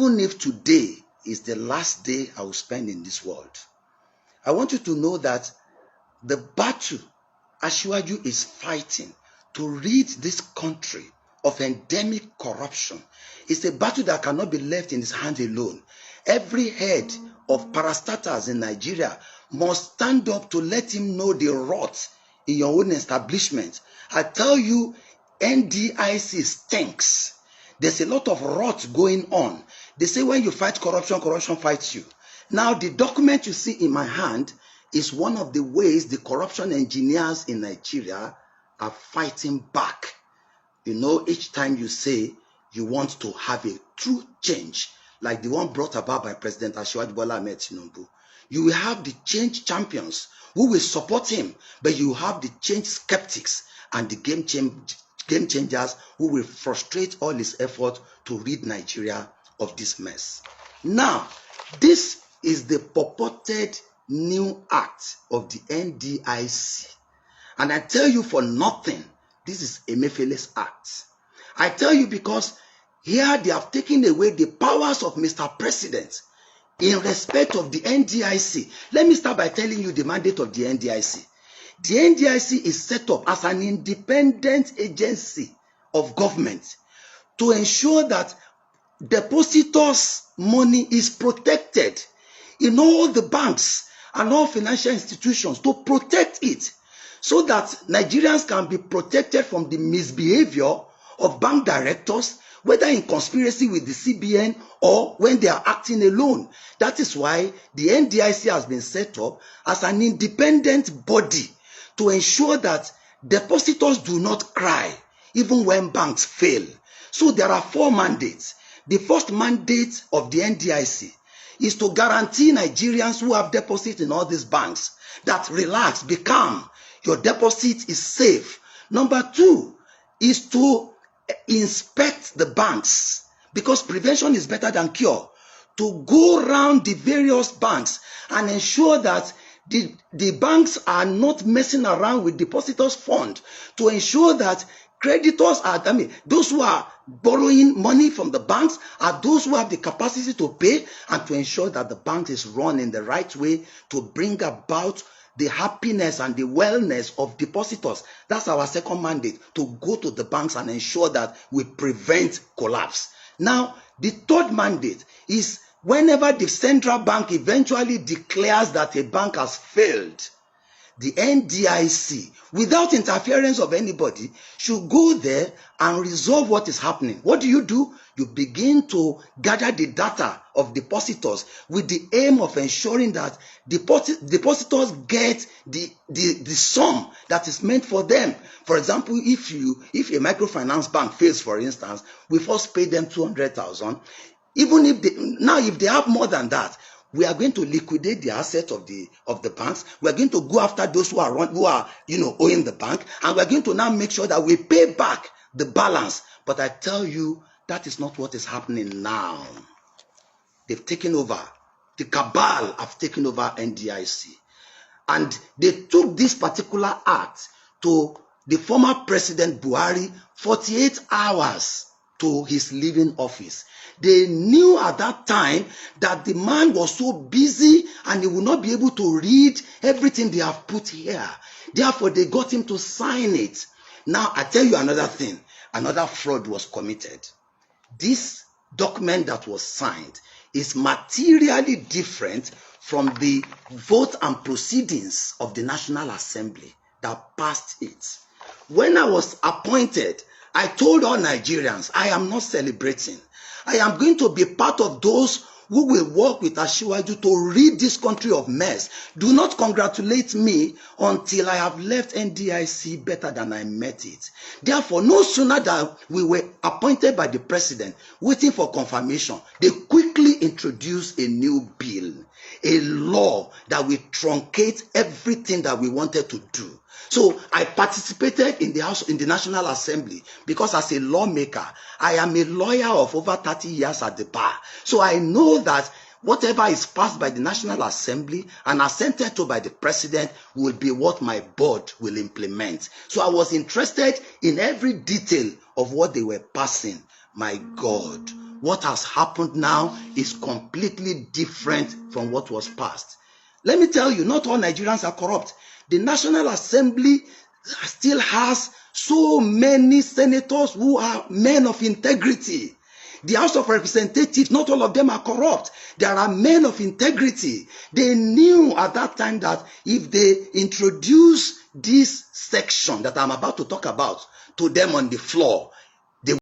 even if today is the last day I will spend in this world, I want you to know that the battle Asiwaju is fighting to rid this country of endemic corruption is a battle that cannot be left in his hands alone. Every head of parastatals in Nigeria must stand up to let him know the rot in your own establishment. I tell you, NDIC stinks. There's a lot of rot going on. They say when you fight corruption, corruption fights you. Now, the document you see in my hand is one of the ways the corruption engineers in Nigeria are fighting back. You know, each time you say you want to have a true change, like the one brought about by President Asiwaju Bola Ahmed Tinubu, you will have the change champions who will support him, but you have the change skeptics and the game changers who will frustrate all his effort to rid Nigeria of this mess. Now, this is the purported new act of the NDIC. And I tell you for nothing, this is Emefiele's act. I tell you because here they have taken away the powers of Mr. President in respect of the NDIC. Let me start by telling you the mandate of the NDIC. The NDIC is set up as an independent agency of government to ensure that depositors' money is protected in all the banks and all financial institutions, to protect it so that Nigerians can be protected from the misbehavior of bank directors, whether in conspiracy with the CBN or when they are acting alone. That is why the NDIC has been set up as an independent body to ensure that depositors do not cry even when banks fail. So there are 4 mandates. The first mandate of the NDIC is to guarantee Nigerians who have deposits in all these banks that relax, be calm, your deposit is safe. Number 2 is to inspect the banks, because prevention is better than cure. To go around the various banks and ensure that the banks are not messing around with depositors' fund, to ensure that creditors are, those who are borrowing money from the banks are those who have the capacity to pay, and to ensure that the bank is run in the right way to bring about the happiness and the wellness of depositors. That's our second mandate, to go to the banks and ensure that we prevent collapse. Now, the third mandate is whenever the central bank eventually declares that a bank has failed, the NDIC, without interference of anybody, should go there and resolve what is happening. What do? You begin to gather the data of depositors with the aim of ensuring that depositors get the sum that is meant for them. For example, if a microfinance bank fails, for instance, we first pay them 200,000. Even if they have more than that, we are going to liquidate the assets of the banks. We are going to go after those who are owing the bank, and we are going to now make sure that we pay back the balance. But I tell you, that is not what is happening now. They've taken over. The cabal have taken over NDIC, and they took this particular act to the former President Buhari 48 hours to his leaving office. They knew at that time that the man was so busy and he would not be able to read everything they have put here. Therefore, they got him to sign it. Now, I tell you another thing. Another fraud was committed. This document that was signed is materially different from the vote and proceedings of the National Assembly that passed it. When I was appointed, I told all Nigerians, I am not celebrating. I am going to be part of those who will work with Asiwaju to rid this country of mess. Do not congratulate me until I have left NDIC better than I met it. Therefore, no sooner than we were appointed by the president, waiting for confirmation, they quickly introduced a new bill, a law that will truncate everything that we wanted to do. So I participated in the National Assembly because as a lawmaker, I am a lawyer of over 30 years at the bar. So I know that whatever is passed by the National Assembly and assented to by the president will be what my board will implement. So I was interested in every detail of what they were passing. My God, What has happened now is completely different from what was past. Let me tell you, not all Nigerians are corrupt. The National Assembly still has so many senators who are men of integrity. The House of Representatives, not all of them are corrupt. There are men of integrity. They knew at that time that if they introduce this section that I'm about to talk about to them on the floor,